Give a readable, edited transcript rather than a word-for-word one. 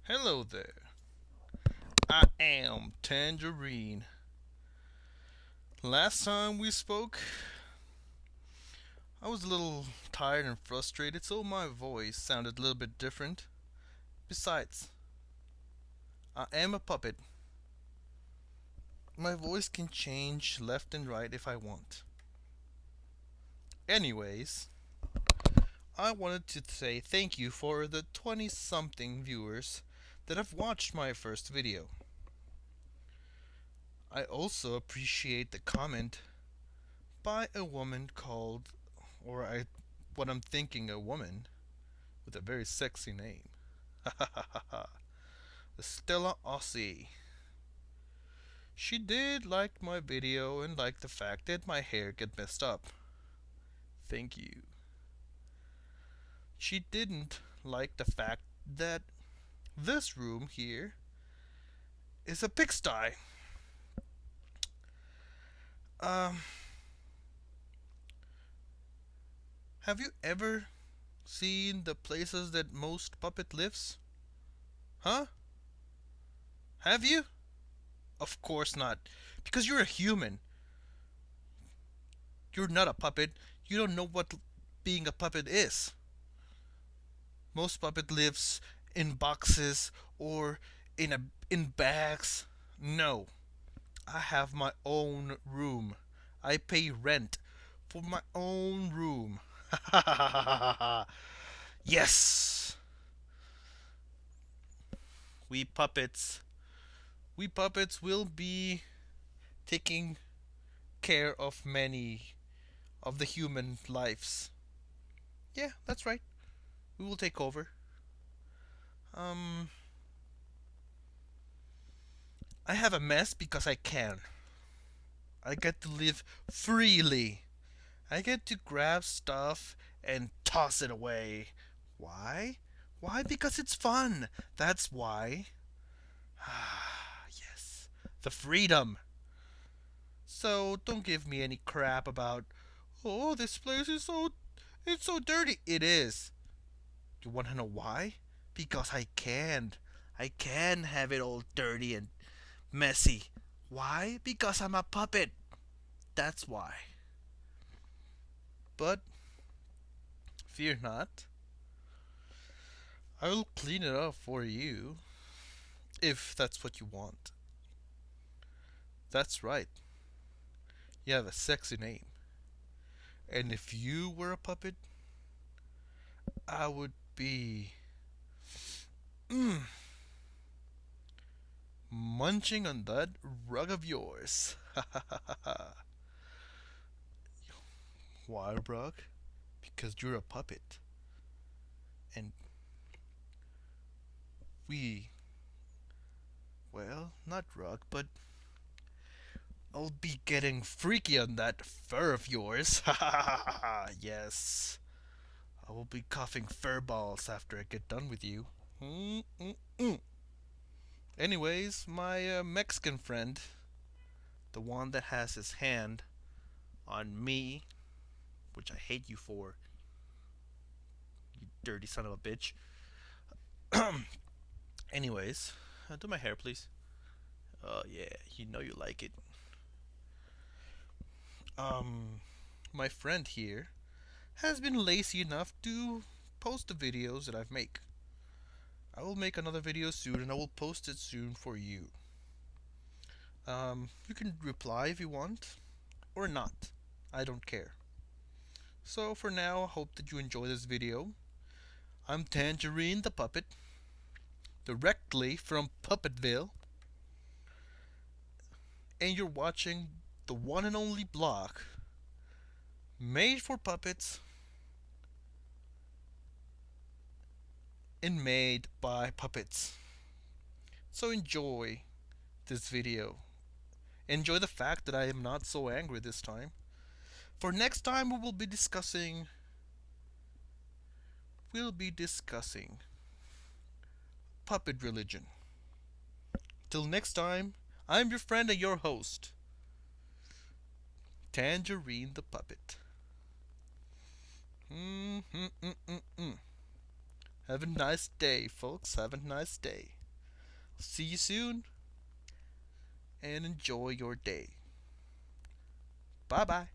Hello there. I am Tangerine. Last time we spoke, I was a little tired and frustrated, so my voice sounded a little bit different. Besides, I am a puppet. My voice can change left and right if I want. Anyways, I wanted to say thank you for the 20 something viewers that have watched my first video. I also appreciate the comment by a woman called, or I, what I'm thinking, a woman with a very sexy name. Stella Aussie. She did like my video and liked the fact that my hair get messed up. Thank you. She didn't like the fact that this room here is a pigsty. Um, have you ever seen the places that most puppet lives? Huh? Have you? Of course not. Because you're a human. You're not a puppet. You don't know what being a puppet is. Most puppet lives in boxes or in bags. No, I have my own room. I pay rent for my own room. Yes, we puppets. We puppets will be taking care of many of the human lives. Yeah, that's right. We will take over. Um, I have a mess because I can. I get to live freely. I get to grab stuff and toss it away. Why? Why? Because it's fun. That's why. Yes. The freedom. So don't give me any crap about, oh, this place is it's so dirty. It is. You want to know why? Because I can. I can have it all dirty and messy. Why? Because I'm a puppet. That's why. But fear not. I will clean it up for you if that's what you want. That's right. You have a sexy name. And if you were a puppet, I would be mm, munching on that rug of yours. Why, rug? Because you're a puppet. And we, well, not rug, but I'll be getting freaky on that fur of yours. Yes. I will be coughing fur balls after I get done with you. Mm-mm-mm. Anyways, my Mexican friend, the one that has his hand on me, which I hate you for, you dirty son of a bitch. Anyways, do my hair, please. Oh, yeah, you know you like it. Um, my friend here has been lazy enough to post the videos that I've make. I will make another video soon and I will post it soon for you. You can reply if you want or not. I don't care. So for now, I hope that you enjoy this video. I'm Tangerine the Puppet, directly from Puppetville, and you're watching the one and only blog made for puppets and made by puppets. So enjoy this video. Enjoy the fact that I am not so angry this time. For next time we'll be discussing puppet religion. Till next time, I'm your friend and your host, Tangerine the Puppet. Mm-hmm-mm-mm-mm. Have a nice day, folks. Have a nice day. See you soon and enjoy your day. Bye bye.